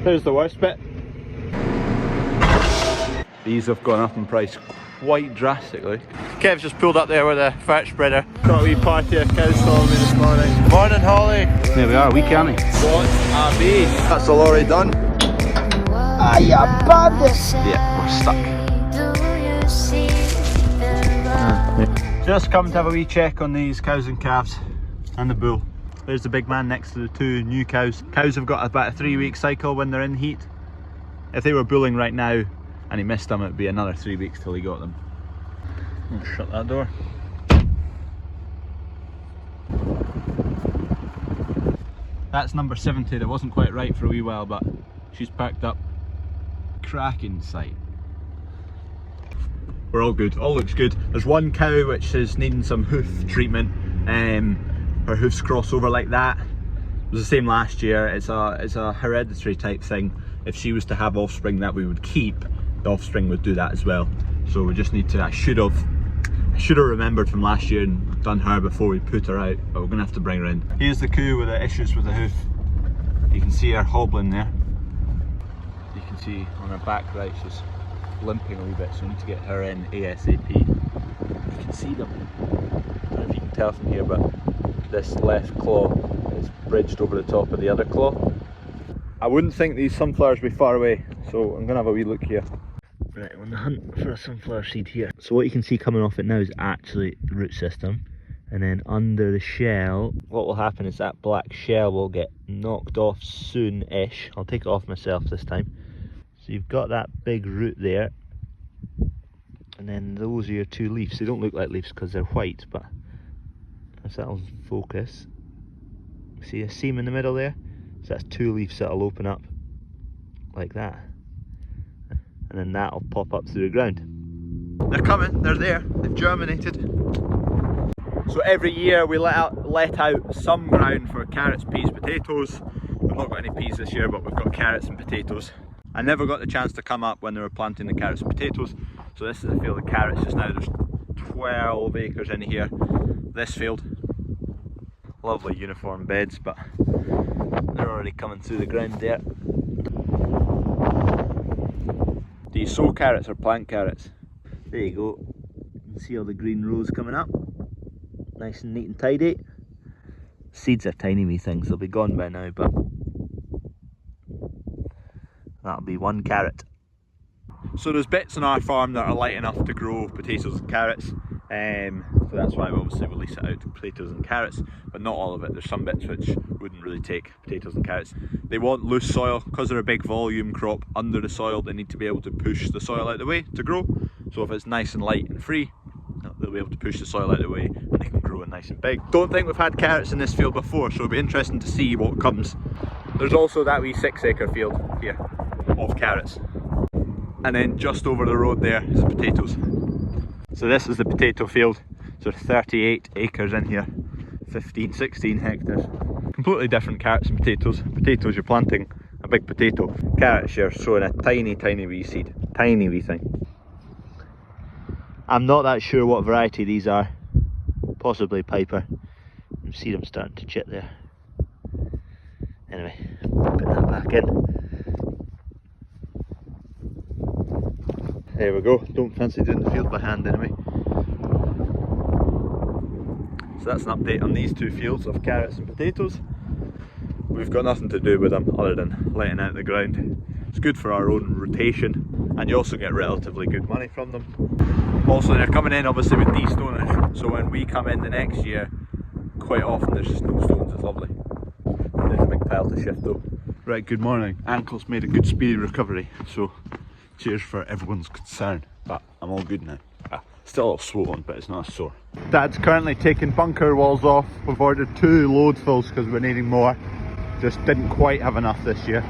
There's the worst bit. These have gone up in price quite drastically. Kev's just pulled up there with a fat spreader. Got a wee party of cows following me this morning. Morning, Holly. There we are, we can't. What a bee. That's the lorry done. Ah, yeah, yeah, we're stuck. Just come to have a wee check on these cows and calves and the bull. There's the big man next to the two new cows. Cows have got about a 3-week cycle when they're in heat. If they were bulling right now and he missed them, it would be another 3 weeks till he got them. I'll shut that door. That's number 70. That wasn't quite right for a wee while, but she's packed up. Cracking sight. We're all good, all looks good. There's one cow which is needing some hoof treatment. Her hoofs cross over like that. It was the same last year. It's a hereditary type thing. If she was to have offspring that we would keep, the offspring would do that as well. So we just need to, I should have remembered from last year and done her before we put her out, but we're gonna have to bring her in. Here's the cow with the issues with the hoof. You can see her hobbling there. You can see on her back right, she's limping a wee bit, so we need to get her in ASAP. You can see them. I don't know if you can tell from here, but this left claw is bridged over the top of the other claw. I wouldn't think these sunflowers would be far away, so I'm gonna have a wee look here. Right, on the hunt for a sunflower seed here. So what you can see coming off it now is actually the root system, and then under the shell, what will happen is that black shell will get knocked off soon-ish. I'll take it off myself this time. So you've got that big root there, and then those are your two leaves. They don't look like leaves because they're white, but if that'll focus, see a seam in the middle there? So that's two leaves that'll open up like that, and then that'll pop up through the ground. They're coming, they're there, they've germinated. So every year we let out some ground for carrots, peas, potatoes. We've not got any peas this year, but we've got carrots and potatoes. I never got the chance to come up when they were planting the carrots and potatoes. So this is a field of carrots just now. There's 12 acres in here, this field. Lovely uniform beds, but they're already coming through the ground there. Do you sow carrots or plant carrots? There you go. You can see all the green rows coming up. Nice and neat and tidy. Seeds are tiny wee things, they'll be gone by now, but that'll be one carrot. So there's bits on our farm that are light enough to grow potatoes and carrots. So that's why we obviously release it out to potatoes and carrots, but not all of it. There's some bits which wouldn't really take potatoes and carrots. They want loose soil because they're a big volume crop under the soil. They need to be able to push the soil out of the way to grow. So if it's nice and light and free, they'll be able to push the soil out of the way and they can grow nice and big. Don't think we've had carrots in this field before, so it'll be interesting to see what comes. There's also that wee 6-acre field here of carrots, and then just over the road there is the potatoes. So this is the potato field. So 38 acres in here, 16 hectares. Completely different carrots and potatoes. Potatoes, you're planting a big potato. Carrots, you're sowing a tiny wee seed, tiny wee thing. I'm not that sure what variety these are. Possibly Piper. You can see them starting to chip there. Anyway, put that back in. There we go. Don't fancy doing the field by hand anyway. So that's an update on these two fields of carrots and potatoes. We've got nothing to do with them other than letting out the ground. It's good for our own rotation, and you also get relatively good money from them. Also, they're coming in obviously with de-stoners, so when we come in the next year, quite often there's just no stones. It's lovely. There's a big pile to shift though. Right, good morning. Ankle's made a good speedy recovery, so cheers for everyone's concern, but I'm all good now. Still a little swollen, but it's not sore. Dad's currently taking bunker walls off. We've ordered 2 loadfuls because we're needing more. Just didn't quite have enough this year.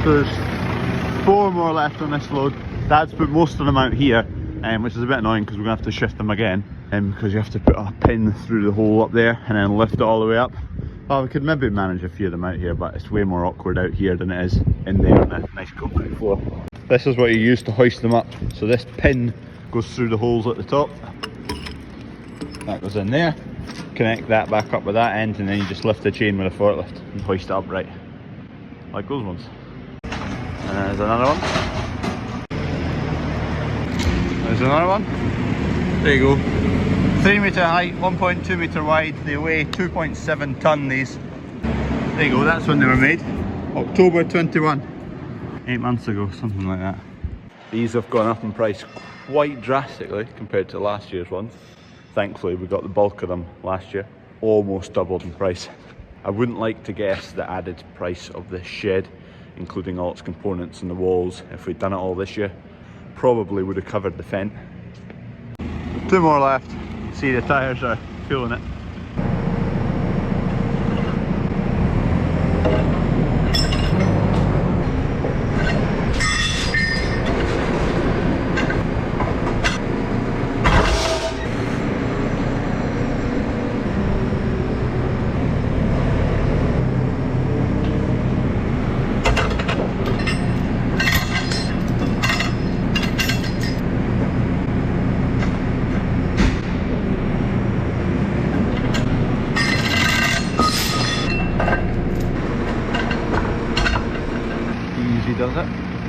So there's 4 more left on this load. Dad's put most of them out here, which is a bit annoying because we're going to have to shift them again, because you have to put a pin through the hole up there and then lift it all the way up. Well, we could maybe manage a few of them out here, but it's way more awkward out here than it is in there on a nice concrete floor. This is what you use to hoist them up. So this pin goes through the holes at the top. That goes in there. Connect that back up with that end, and then you just lift the chain with a forklift and hoist it up right. Like those ones. There's another one. There's another one. There you go. 3 metre height, 1.2 metre wide. They weigh 2.7 tonne, these. There you go, that's when they were made. October 21. 8 months ago, something like that. These have gone up in price quite drastically compared to last year's ones. Thankfully, we got the bulk of them last year. Almost doubled in price. I wouldn't like to guess the added price of this shed, including all its components and the walls, if we'd done it all this year. Probably would have covered the fence. 2 more left. See, the tyres are feeling it.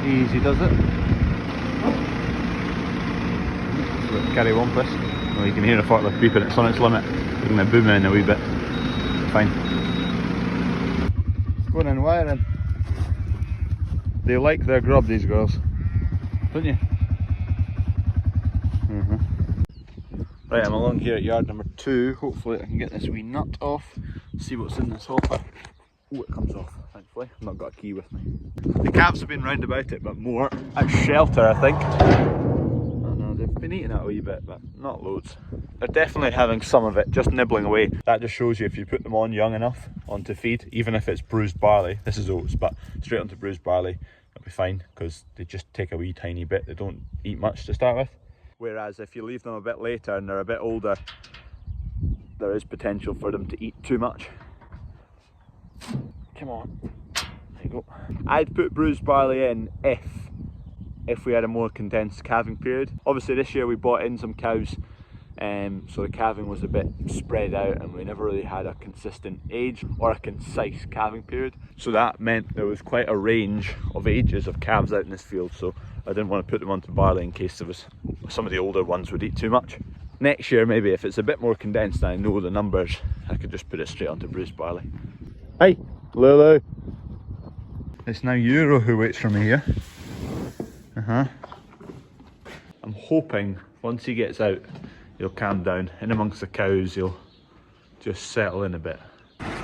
Easy does it. Carry one plus. Well, you can hear the forklift beeping, it's on its limit. We're going to boom in a wee bit. Fine. It's going in wiring. They like their grub, these girls. Don't you? Right, I'm along here at yard number 2. Hopefully I can get this wee nut off. See what's in this hopper. Oh, it comes off, thankfully. I've not got a key with me. The calves have been round about it, but more at shelter, I think. I know, they've been eating it a wee bit, but not loads. They're definitely having some of it, just nibbling away. That just shows you if you put them on young enough onto feed, even if it's bruised barley, this is oats, but straight onto bruised barley, it'll be fine, because they just take a wee tiny bit. They don't eat much to start with. Whereas if you leave them a bit later and they're a bit older, there is potential for them to eat too much. Come on, there you go. I'd put bruised barley in if we had a more condensed calving period. Obviously this year we bought in some cows, so the calving was a bit spread out and we never really had a consistent age or a concise calving period. So that meant there was quite a range of ages of calves out in this field, so I didn't want to put them onto barley in case there was some of the older ones would eat too much. Next year maybe if it's a bit more condensed and I know the numbers, I could just put it straight onto bruised barley. Hey, Lulu. It's now Euro who waits for me here. I'm hoping once he gets out, he'll calm down. In amongst the cows, he'll just settle in a bit.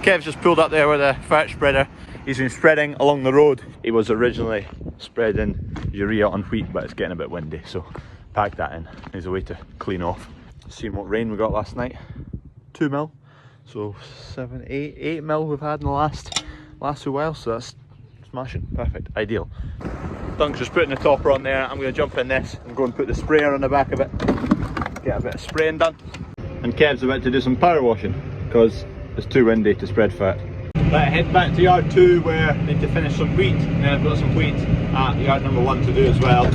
Kev's just pulled up there with a fert spreader. He's been spreading along the road. He was originally spreading urea on wheat, but it's getting a bit windy, so pack that in. There's a way to clean off. Seeing what rain we got last night. 2 mil. So 8 mil we've had in the last few while, so that's smashing, perfect, ideal. Dunk's just putting the topper on there. I'm going to jump in this and go and put the sprayer on the back of it, get a bit of spraying done. And Kev's about to do some power washing because it's too windy to spread fat. Right, head back to yard 2 where I need to finish some wheat, and then I've got some wheat at yard number 1 to do as well.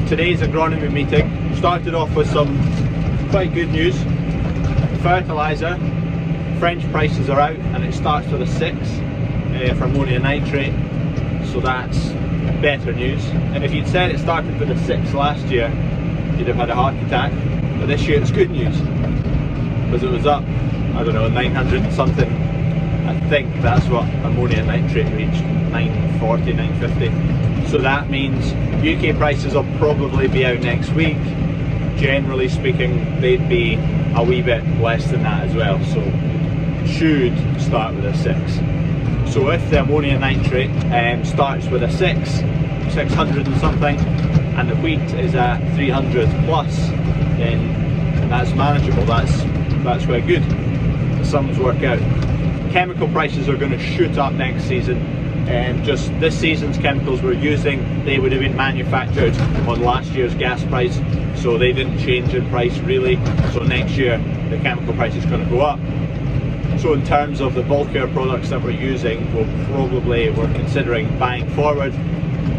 Today's agronomy meeting started off with some quite good news. Fertiliser, French prices are out and it starts with a 6 for ammonium nitrate, so that's better news. And if you'd said it started with a 6 last year, you'd have had a heart attack, but this year it's good news because it was up, I don't know, 900 and something. I think that's what ammonium nitrate reached, 940, 950. So that means UK prices will probably be out next week. Generally speaking, they'd be a wee bit less than that as well, so should start with a 6. So if the ammonium nitrate starts with a 6, 600 and something, and the wheat is at 300 plus, then that's manageable. That's quite good. The sums work out. Chemical prices are going to shoot up next season. Just this season's chemicals we're using, they would have been manufactured on last year's gas price, so they didn't change in price really. So next year the chemical price is going to go up. So in terms of the bulkier products that we're using, we're considering buying forward,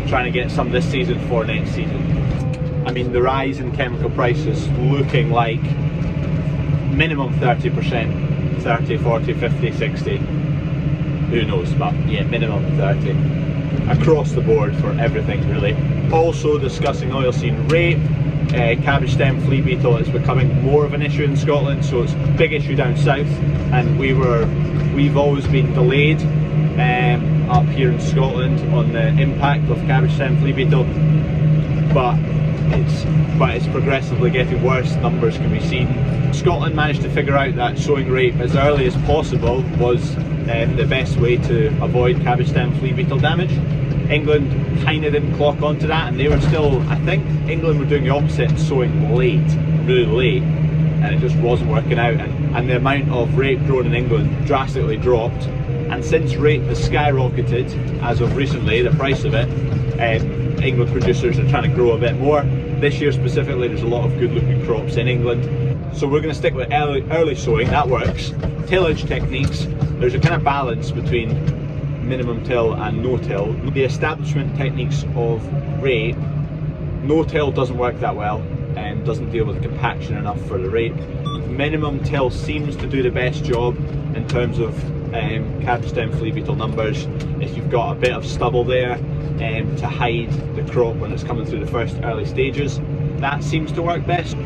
trying to get some this season for next season. I mean, the rise in chemical prices looking like minimum 30%, 30, 40, 50, 60. who knows, but yeah, minimum 30 across the board for everything really. Also discussing oilseed rape. Cabbage stem flea beetle is becoming more of an issue in Scotland, so it's a big issue down south, and we've always been delayed up here in Scotland on the impact of cabbage stem flea beetle, but it's progressively getting worse. Numbers can be seen. Scotland managed to figure out that sowing rape as early as possible was the best way to avoid cabbage stem flea beetle damage. England kind of didn't clock onto that, and they were still, I think England were doing the opposite, sowing late, really late, and it just wasn't working out, and the amount of rape grown in England drastically dropped. And since rape has skyrocketed as of recently, the price of it, England producers are trying to grow a bit more. This year specifically, there's a lot of good looking crops in England, so we're going to stick with early sowing. That works. Tillage techniques, there's a kind of balance between minimum till and no-till. The establishment techniques of rape, no-till doesn't work that well and doesn't deal with compaction enough for the rape. Minimum till seems to do the best job in terms of cabbage stem flea beetle numbers. If you've got a bit of stubble there to hide the crop when it's coming through the first early stages, that seems to work best.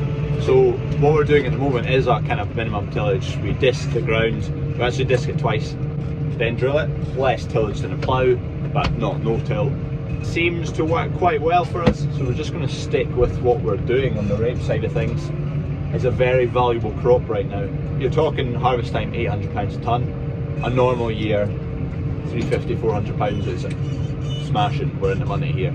So what we're doing at the moment is our kind of minimum tillage. We disc the ground, we actually disc it twice, then drill it. Less tillage than a plough, but not no-till. Seems to work quite well for us, so we're just going to stick with what we're doing on the rape side of things. It's a very valuable crop right now. You're talking harvest time £800 a tonne. A normal year, £350, £400 is smashing. We're in the money here.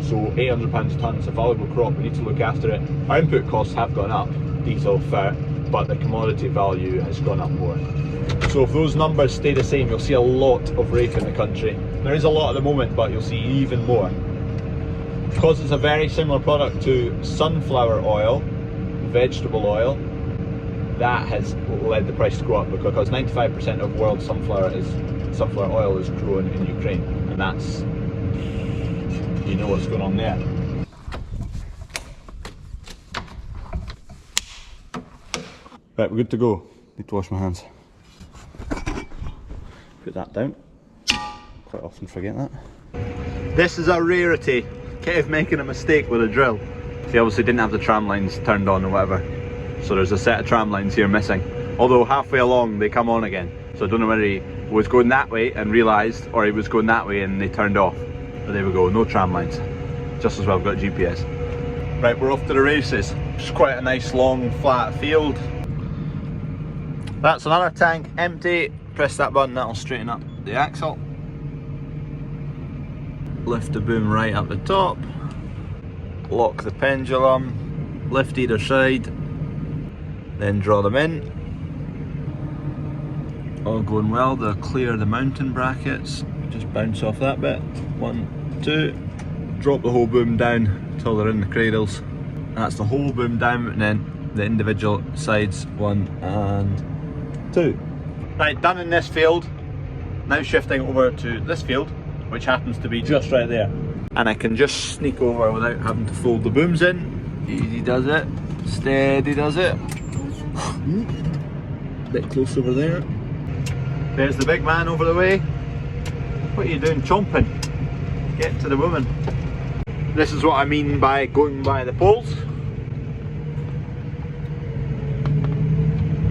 So £800 a tonne is a valuable crop. We need to look after it. Our input costs have gone up, diesel, fert, but the commodity value has gone up more. So if those numbers stay the same, you'll see a lot of rape in the country. There is a lot at the moment, but you'll see even more. Because it's a very similar product to sunflower oil, vegetable oil, that has led the price to go up, because 95% of world sunflower oil is grown in Ukraine, and that's, you know what's going on there. Right, we're good to go. Need to wash my hands. Put that down. Quite often forget that. This is a rarity. Kev making a mistake with a drill. He obviously didn't have the tram lines turned on or whatever, so there's a set of tram lines here missing. Although halfway along they come on again, so I don't know whether he was going that way and realised, or he was going that way and they turned off. But there we go, no tram lines. Just as well I've got GPS. Right, we're off to the races. It's quite a nice long flat field. That's another tank empty. Press that button, that'll straighten up the axle. Lift the boom right up the top. Lock the pendulum. Lift either side. Then draw them in. All going well. They'll clear the mounting brackets. Just bounce off that bit. 1, 2. Drop the whole boom down until they're in the cradles. That's the whole boom down, and then the individual sides, 1 and 2. Right, done in this field. Now shifting over to this field, which happens to be just right there. And I can just sneak over without having to fold the booms in. Easy does it, steady does it. Bit close over there. There's the big man over the way. What are you doing chomping? Get to the woman. This is what I mean by going by the poles.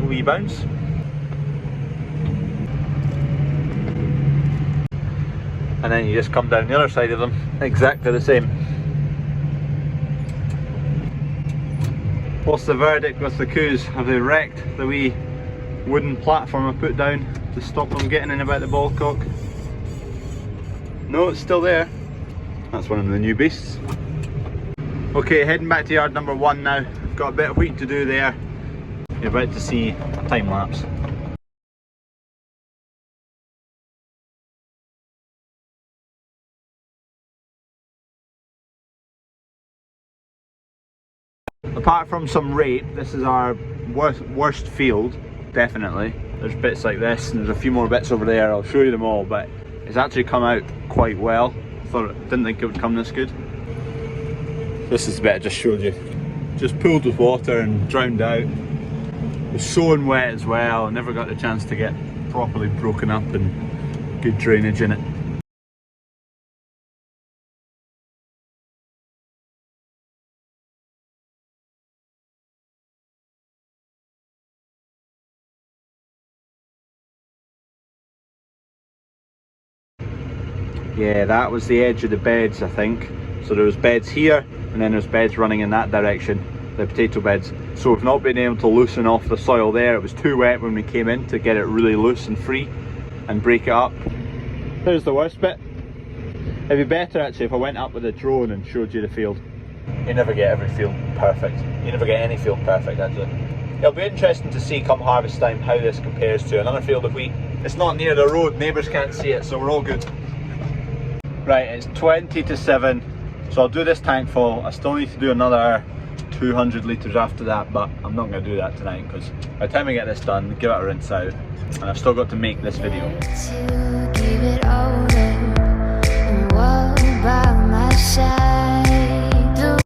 A wee bounce. And then you just come down the other side of them, exactly the same. What's the verdict with the coos? Have they wrecked the wee wooden platform I put down to stop them getting in about the ballcock? No, it's still there. That's one of the new beasts. Okay, heading back to yard number 1 now. Got a bit of wheat to do there. You're about to see a time lapse. Apart from some rape, this is our worst field, definitely. There's bits like this, and there's a few more bits over there. I'll show you them all, but it's actually come out quite well. Didn't think it would come this good. This is the bit I just showed you. Just pooled with water and drowned out. It was sown wet as well. I never got the chance to get properly broken up and good drainage in it. Yeah, that was the edge of the beds, I think. So there was beds here, and then there's beds running in that direction, the potato beds. So we've not been able to loosen off the soil there. It was too wet when we came in to get it really loose and free and break it up. There's the worst bit. It'd be better actually if I went up with a drone and showed you the field. You never get every field perfect. You never get any field perfect actually. It'll be interesting to see come harvest time how this compares to another field of wheat. It's not near the road, neighbours can't see it, so we're all good. Right, it's 20 to 7, so I'll do this tank full. I still need to do another 200 litres after that, but I'm not going to do that tonight because by the time I get this done, give it a rinse out, and I've still got to make this video.